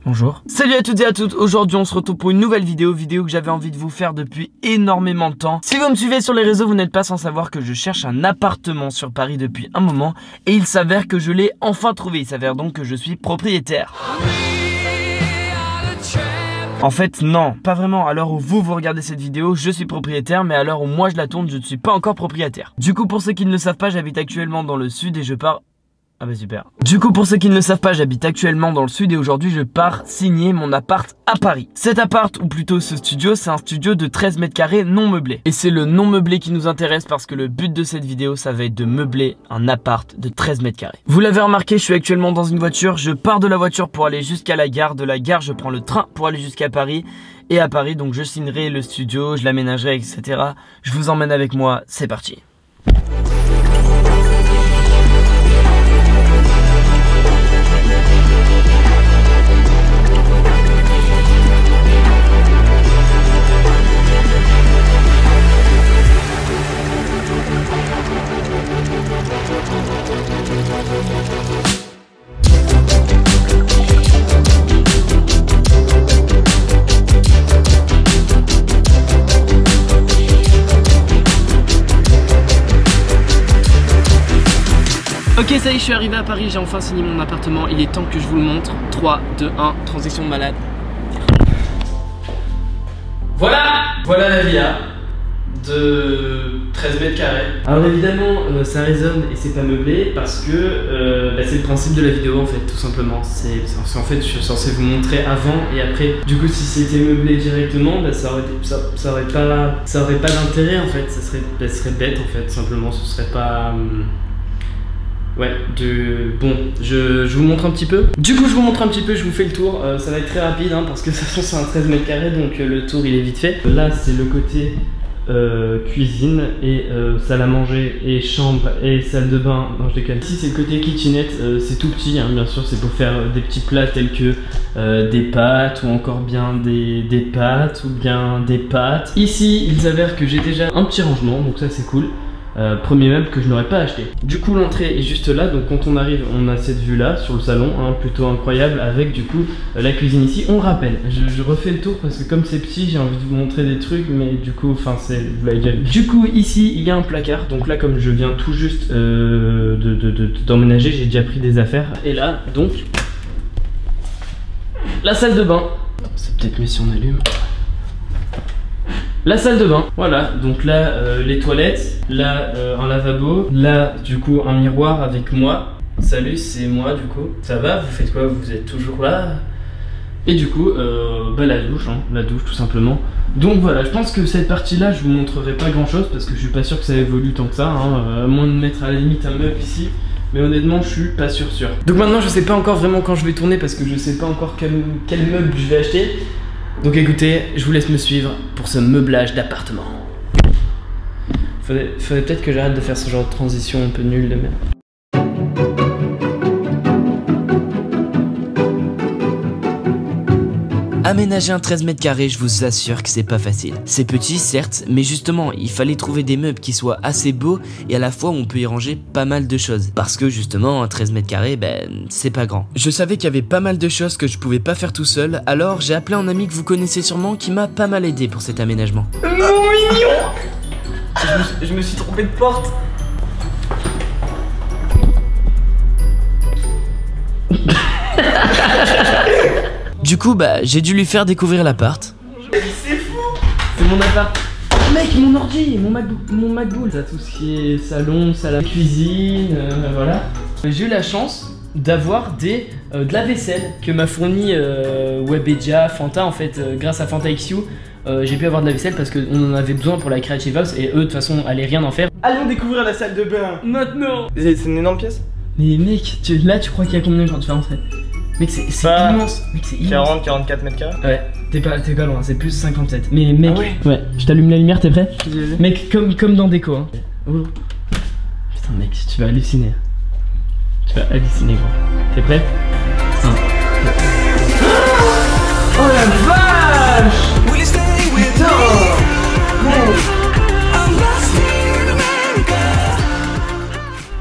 Bonjour. Salut à toutes et à toutes, aujourd'hui on se retrouve pour une nouvelle vidéo que j'avais envie de vous faire depuis énormément de temps. Si vous me suivez sur les réseaux, vous n'êtes pas sans savoir que je cherche un appartement sur Paris depuis un moment et il s'avère que je l'ai enfin trouvé, il s'avère donc que je suis propriétaire. En fait non, pas vraiment, à l'heure où vous regardez cette vidéo, je suis propriétaire, mais à l'heure où moi je la tourne, je ne suis pas encore propriétaire. Du coup pour ceux qui ne le savent pas, j'habite actuellement dans le sud et je pars... Ah bah super. Du coup pour ceux qui ne le savent pas, j'habite actuellement dans le sud et aujourd'hui je pars signer mon appart à Paris. Cet appart, ou plutôt ce studio, c'est un studio de 13 mètres carrés non meublé. Et c'est le non meublé qui nous intéresse parce que le but de cette vidéo, ça va être de meubler un appart de 13 mètres carrés. Vous l'avez remarqué, je suis actuellement dans une voiture, je pars de la voiture pour aller jusqu'à la gare, de la gare je prends le train pour aller jusqu'à Paris. Et à Paris donc je signerai le studio, je l'aménagerai etc. Je vous emmène avec moi, c'est parti. Ok, ça y est, je suis arrivé à Paris, j'ai enfin signé mon appartement, il est temps que je vous le montre. 3, 2, 1, transition de malade. Voilà la villa de 13 mètres carrés. Alors évidemment, ça résonne et c'est pas meublé parce que c'est le principe de la vidéo en fait, tout simplement. En fait, je suis censé vous montrer avant et après. Du coup, si c'était meublé directement, ça aurait pas d'intérêt en fait, ça serait bête en fait, simplement, ce serait pas... Ouais, bon, je vous montre un petit peu. Du coup, je vous montre un petit peu, je vous fais le tour. Ça va être très rapide hein, parce que de toute façon, c'est un 13 mètres carrés, donc le tour il est vite fait. Là, c'est le côté cuisine et salle à manger et chambre et salle de bain. Non, je déconne. Ici, c'est le côté kitchenette. C'est tout petit, hein, bien sûr, c'est pour faire des petits plats tels que des pâtes ou encore bien des pâtes ou bien des pâtes. Ici, il s'avère que j'ai déjà un petit rangement, donc ça, c'est cool. Premier meuble que je n'aurais pas acheté. Du coup l'entrée est juste là, donc quand on arrive on a cette vue là sur le salon, hein, plutôt incroyable, avec du coup la cuisine ici. On rappelle, je refais le tour parce que comme c'est petit j'ai envie de vous montrer des trucs, mais du coup enfin vous l'avez déjà vu. Du coup ici il y a un placard, donc là comme je viens tout juste d'emménager, j'ai déjà pris des affaires. Et là donc la salle de bain, c'est peut-être mieux si on allume. La salle de bain, voilà, donc là les toilettes, là un lavabo, là du coup un miroir avec moi. Salut, c'est moi du coup. Ça va, vous faites quoi? Vous êtes toujours là? Et du coup, la douche, hein, la douche tout simplement. Donc voilà, je pense que cette partie là je vous montrerai pas grand chose parce que je suis pas sûr que ça évolue tant que ça, hein, à moins de mettre à la limite un meuble ici. Mais honnêtement je suis pas sûr. Donc maintenant je sais pas encore vraiment quand je vais tourner parce que je sais pas encore quel meuble je vais acheter. Donc écoutez, je vous laisse me suivre pour ce meublage d'appartement. Faudrait peut-être que j'arrête de faire ce genre de transition un peu nulle de merde. Aménager un 13 mètres carrés, je vous assure que c'est pas facile. C'est petit certes, mais justement il fallait trouver des meubles qui soient assez beaux et à la fois on peut y ranger pas mal de choses. Parce que justement un 13 mètres carrés, c'est pas grand. Je savais qu'il y avait pas mal de choses que je pouvais pas faire tout seul, alors j'ai appelé un ami que vous connaissez sûrement qui m'a pas mal aidé pour cet aménagement. Mon mignon. Je me suis trompé de porte. Du coup, j'ai dû lui faire découvrir l'appart. C'est fou! C'est mon appart. Mec, mon ordi, mon MacBook. Ça, tout ce qui est salon, salle à cuisine, voilà. J'ai eu la chance d'avoir de la vaisselle que m'a fourni Webedia, Fanta en fait, grâce à Fanta XU. J'ai pu avoir de la vaisselle parce qu'on en avait besoin pour la Creative House et eux de toute façon allaient rien en faire. Allons découvrir la salle de bain maintenant. C'est une énorme pièce. Mais mec, là tu crois qu'il y a combien quand tu vas rentrer? Mec c'est immense, mec c'est immense. 40-44 mètres carrés. Ouais, t'es pas loin, c'est plus 57. Mais mec, ah ouais, je t'allume la lumière, t'es prêt? Mec, comme dans Déco hein. Oh. Putain mec, tu vas halluciner. Tu vas halluciner gros. T'es prêt? 1. Oh la vache! Putain! Oh.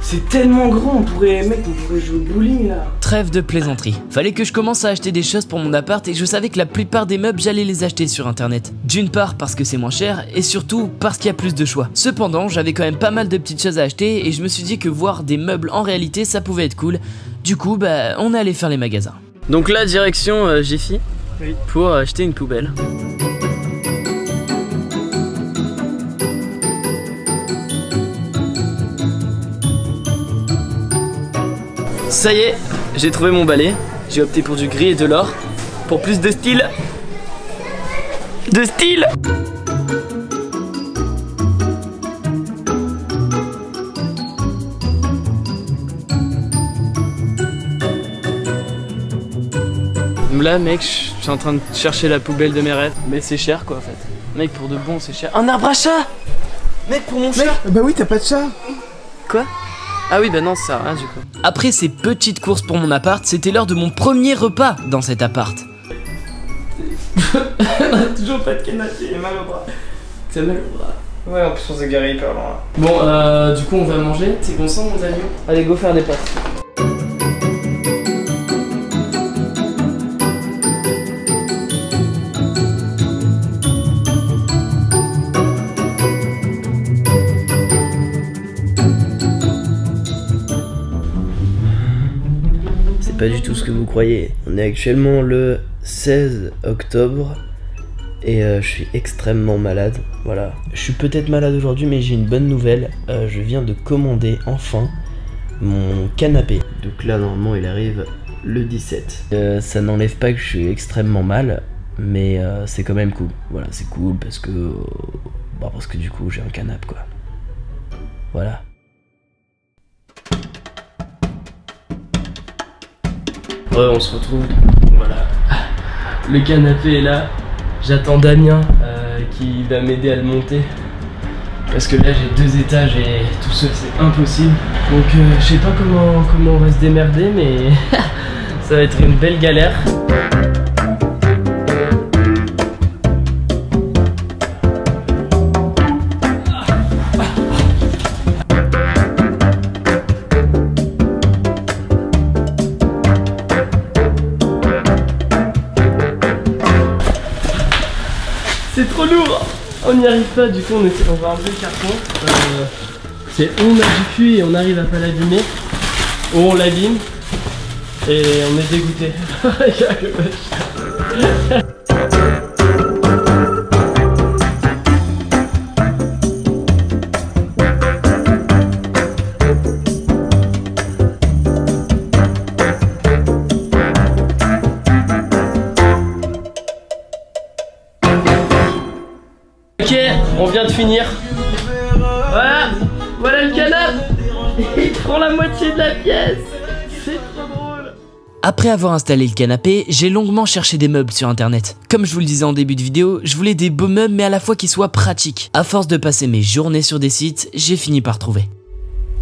C'est tellement grand, on pourrait jouer au bowling là. Trêve de plaisanterie. Fallait que je commence à acheter des choses pour mon appart et je savais que la plupart des meubles j'allais les acheter sur internet. D'une part parce que c'est moins cher et surtout parce qu'il y a plus de choix. Cependant j'avais quand même pas mal de petites choses à acheter et je me suis dit que voir des meubles en réalité ça pouvait être cool. Du coup bah on est allé faire les magasins. Donc là direction Jiffy pour acheter une poubelle. Ça y est, j'ai trouvé mon balai. J'ai opté pour du gris et de l'or. Pour plus de style. De style! Là mec, je suis en train de chercher la poubelle de mes rêves. Mais c'est cher quoi en fait. Mec pour de bon c'est cher. Un arbre à chat! Mec pour mon chat! Bah oui, t'as pas de chat! Quoi? Ah oui bah non ça sert à rien du coup. Après ces petites courses pour mon appart, c'était l'heure de mon premier repas dans cet appart. On a toujours pas de canapé, j'ai mal au bras. T'as mal au bras? Ouais, en plus on s'est garé hyper loin. Bon du coup on va manger, t'es bon sang mon ami? Allez go faire des pâtes. Pas du tout ce que vous croyez. On est actuellement le 16 octobre et je suis extrêmement malade. Voilà. Je suis peut-être malade aujourd'hui mais j'ai une bonne nouvelle. Je viens de commander enfin mon canapé. Donc là normalement il arrive le 17. Ça n'enlève pas que je suis extrêmement mal mais c'est quand même cool. Voilà, c'est cool parce que du coup j'ai un canapé quoi. Voilà. Ouais, on se retrouve. Voilà. Le canapé est là. J'attends Damien qui va m'aider à le monter. Parce que là j'ai 2 étages et tout seul c'est impossible. Donc je sais pas comment on va se démerder mais ça va être une belle galère. C'est trop lourd. On n'y arrive pas, du coup on va enlever le carton. C'est on a du cul et on arrive à pas l'abîmer. Ou on l'abîme. Et on est dégoûté. Ok, on vient de finir. Voilà le canapé. Il prend la moitié de la pièce. C'est trop drôle. Après avoir installé le canapé, j'ai longuement cherché des meubles sur internet. Comme je vous le disais en début de vidéo, je voulais des beaux meubles mais à la fois qui soient pratiques. À force de passer mes journées sur des sites, j'ai fini par trouver.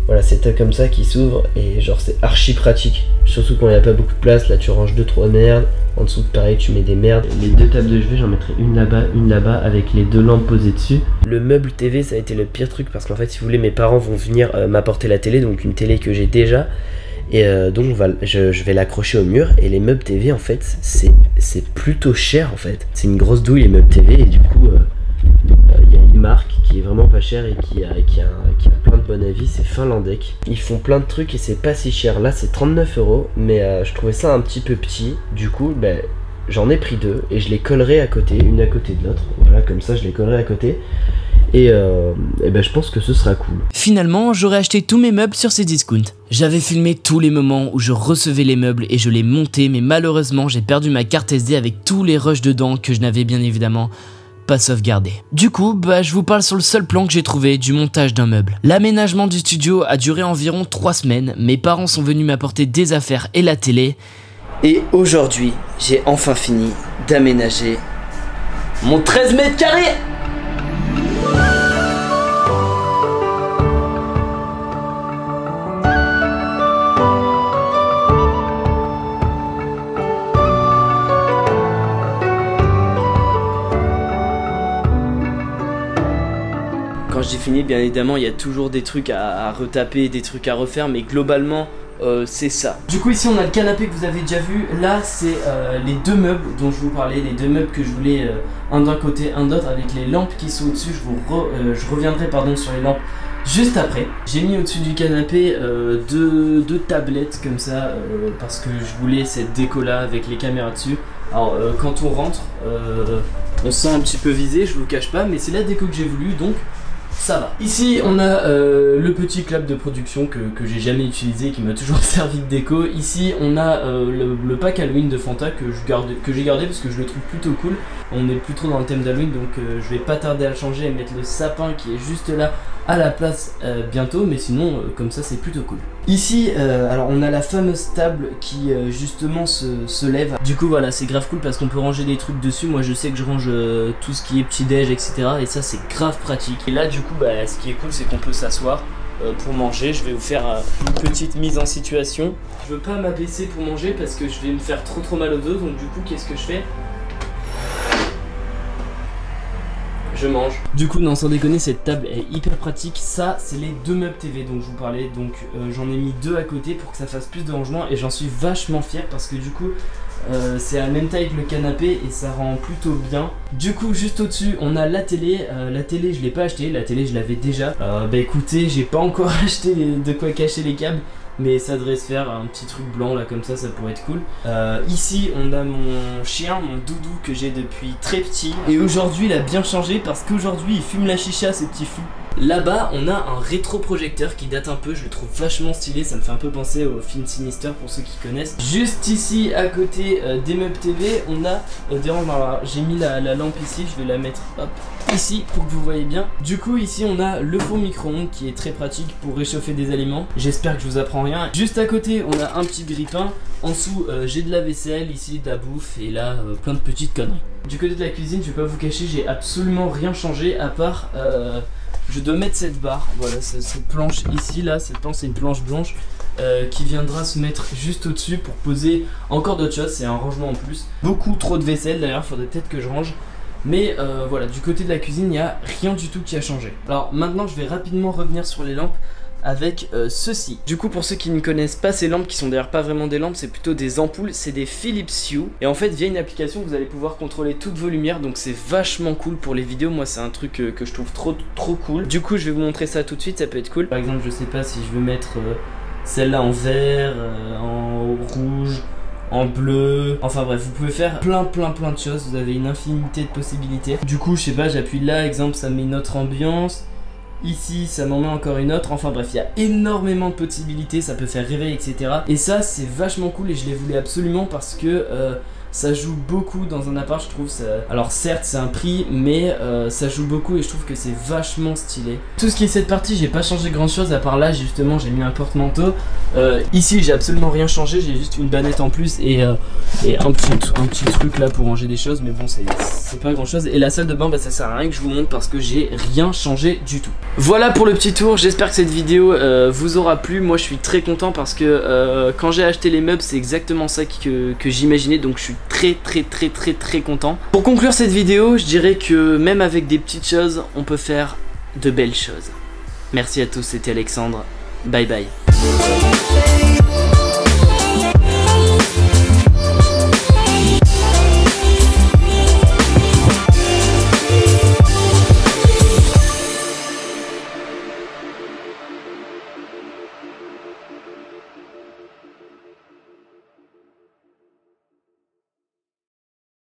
Voilà, c'est comme ça qui s'ouvre et genre c'est archi pratique. Surtout quand il n'y a pas beaucoup de place, là tu ranges 2-3 merdes. En dessous pareil tu mets des merdes. Les 2 tables de chevet, j'en mettrai une là-bas avec les 2 lampes posées dessus. Le meuble TV ça a été le pire truc parce qu'en fait si vous voulez mes parents vont venir m'apporter la télé, donc une télé que j'ai déjà. Et donc je vais l'accrocher au mur et les meubles TV en fait c'est plutôt cher en fait. C'est une grosse douille les meubles TV et du coup il y a une marque qui est vraiment pas chère et qui a plein de bon avis, c'est Finlandec. Ils font plein de trucs et c'est pas si cher. Là c'est 39 € mais je trouvais ça un petit peu petit. Du coup j'en ai pris 2 et je les collerai à côté, une à côté de l'autre. Voilà, comme ça je les collerai à côté. Et je pense que ce sera cool. Finalement, j'aurais acheté tous mes meubles sur ces discounts. J'avais filmé tous les moments où je recevais les meubles et je les montais, mais malheureusement, j'ai perdu ma carte SD avec tous les rushs dedans que je n'avais bien évidemment pas sauvegardé. Du coup, je vous parle sur le seul plan que j'ai trouvé du montage d'un meuble. L'aménagement du studio a duré environ 3 semaines. Mes parents sont venus m'apporter des affaires et la télé. Et aujourd'hui, j'ai enfin fini d'aménager mon 13 mètres carrés. je dis fini, bien évidemment il y a toujours des trucs à retaper, des trucs à refaire, mais globalement c'est ça. Du coup ici on a le canapé que vous avez déjà vu. Là c'est les deux meubles dont je vous parlais, les deux meubles que je voulais un d'un côté, un d'autre, avec les lampes qui sont au-dessus. Je reviendrai sur les lampes juste après. J'ai mis au-dessus du canapé deux tablettes comme ça parce que je voulais cette déco là avec les caméras dessus. Alors quand on rentre on se sent un petit peu visé, je vous cache pas, mais c'est la déco que j'ai voulu, donc ça va. Ici on a le petit clap de production que j'ai jamais utilisé, qui m'a toujours servi de déco. Ici on a le pack Halloween de Fanta que j'ai gardé parce que je le trouve plutôt cool. On est plus trop dans le thème d'Halloween, donc je vais pas tarder à le changer et mettre le sapin qui est juste là à la place bientôt, mais sinon comme ça c'est plutôt cool. Ici alors on a la fameuse table qui justement se lève. Du coup voilà, c'est grave cool parce qu'on peut ranger des trucs dessus. Moi je sais que je range tout ce qui est petit déj etc, et ça c'est grave pratique. Et là du coup bah, ce qui est cool c'est qu'on peut s'asseoir pour manger. Je vais vous faire une petite mise en situation. Je veux pas m'abaisser pour manger parce que je vais me faire trop mal au dos, donc du coup qu'est-ce que je fais? Je mange. Du coup non, sans déconner, cette table est hyper pratique. Ça c'est les deux meubles TV dont je vous parlais, donc j'en ai mis deux à côté pour que ça fasse plus de rangement, et j'en suis vachement fier parce que du coup c'est à la même taille que le canapé et ça rend plutôt bien. Du coup juste au dessus on a la télé. La télé je l'ai pas acheté, la télé je l'avais déjà. Bah écoutez, j'ai pas encore acheté de quoi cacher les câbles, mais ça devrait se faire, un petit truc blanc là comme ça pourrait être cool. Ici on a mon chien, mon doudou que j'ai depuis très petit, et aujourd'hui il a bien changé parce qu'aujourd'hui il fume la chicha, ces petits fous. Là-bas on a un rétroprojecteur qui date un peu, je le trouve vachement stylé, ça me fait un peu penser au film Sinister pour ceux qui connaissent. Juste ici à côté des meubles TV on a j'ai mis la lampe ici, je vais la mettre hop ici pour que vous voyez bien. Du coup ici on a le four micro-ondes qui est très pratique pour réchauffer des aliments. J'espère que je vous apprends rien. Juste à côté on a un petit grille-pain. En dessous j'ai de la vaisselle, ici de la bouffe, et là plein de petites conneries. Du côté de la cuisine je vais pas vous cacher, j'ai absolument rien changé à part je dois mettre cette barre, voilà, cette planche ici, là, cette planche c'est une planche blanche qui viendra se mettre juste au dessus pour poser encore d'autres choses, c'est un rangement en plus. Beaucoup trop de vaisselle d'ailleurs, faudrait peut-être que je range. Mais voilà, du côté de la cuisine, il n'y a rien du tout qui a changé. Alors maintenant je vais rapidement revenir sur les lampes avec ceci. Du coup pour ceux qui ne connaissent pas ces lampes, qui sont d'ailleurs pas vraiment des lampes, c'est plutôt des ampoules, c'est des Philips Hue. Et en fait via une application vous allez pouvoir contrôler toutes vos lumières, donc c'est vachement cool pour les vidéos. Moi c'est un truc que je trouve trop cool. Du coup je vais vous montrer ça tout de suite, ça peut être cool. Par exemple je sais pas si je veux mettre celle-là en vert, en rouge, en bleu, enfin bref vous pouvez faire plein de choses, vous avez une infinité de possibilités. Du coup je sais pas, j'appuie là, exemple ça met une autre ambiance. Ici ça m'en met encore une autre, enfin bref il y a énormément de possibilités, ça peut faire rêver etc. Et ça c'est vachement cool et je l'ai voulu absolument parce que ça joue beaucoup dans un appart, je trouve ça. Alors certes c'est un prix, mais ça joue beaucoup et je trouve que c'est vachement stylé. Tout ce qui est cette partie j'ai pas changé grand chose, à part là justement j'ai mis un porte-manteau. Ici j'ai absolument rien changé, j'ai juste une banette en plus et un petit truc là pour ranger des choses, mais bon c'est pas grand chose. Et la salle de bain bah ça sert à rien que je vous montre parce que j'ai rien changé du tout. Voilà pour le petit tour, j'espère que cette vidéo vous aura plu. Moi je suis très content parce que quand j'ai acheté les meubles c'est exactement ça que j'imaginais, donc je suis très content. Pour conclure cette vidéo, je dirais que même avec des petites choses, on peut faire de belles choses. Merci à tous, c'était Alexandre. Bye bye.